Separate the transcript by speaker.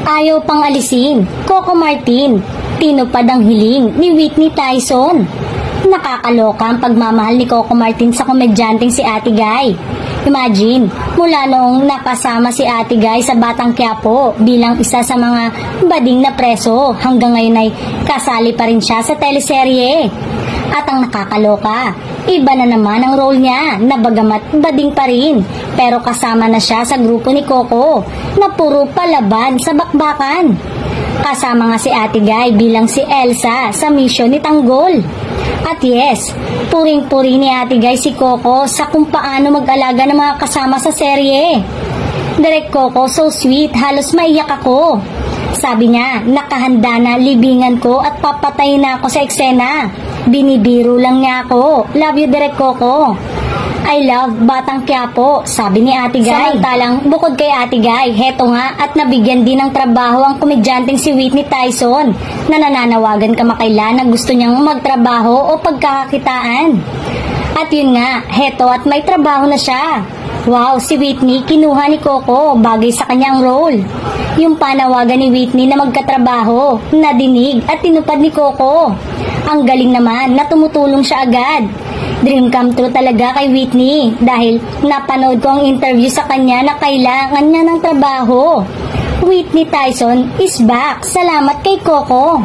Speaker 1: Ayaw pang alisin, Coco Martin, tinupad ang hiling ni Whitney Tyson. Nakakaloka ang pagmamahal ni Coco Martin sa komedyanteng si Ate Guy. Imagine, mula noong napasama si Ate Guy sa Batang Quiapo bilang isa sa mga bading na preso, hanggang ngayon ay kasali pa rin siya sa teleserye. At ang nakakaloka, iba na naman ang role niya na bagamat bading pa rin, pero kasama na siya sa grupo ni Coco na puro palaban sa bakbakan. Kasama nga si Ate Guy bilang si Elsa sa mission ni Tanggol. At yes, puring-puri ni Ate Guy si Coco sa kung paano mag-alaga ng mga kasama sa serye. Direk Coco, so sweet, halos maiyak ako. Sabi niya, nakahanda na libingan ko at papatay na ako sa eksena. Binibiro lang niya ako. Love you, Direk Coco. I love Batang Quiapo, sabi ni Ate Guy. Samantalang, bukod kay Ate Guy, heto nga at nabigyan din ng trabaho ang komedyanteng si Whitney Tyson na nananawagan kamakailan na gusto niyang magtrabaho o pagkakakitaan. At yun nga, heto at may trabaho na siya. Wow, si Whitney kinuha ni Coco, bagay sa kanyang role. Yung panawagan ni Whitney na magkatrabaho, nadinig at tinupad ni Coco. Ang galing naman na tumutulong siya agad. Dream come true talaga kay Whitney dahil napanood ko ang interview sa kanya na kailangan niya ng trabaho. Whitney Tyson is back. Salamat kay Coco.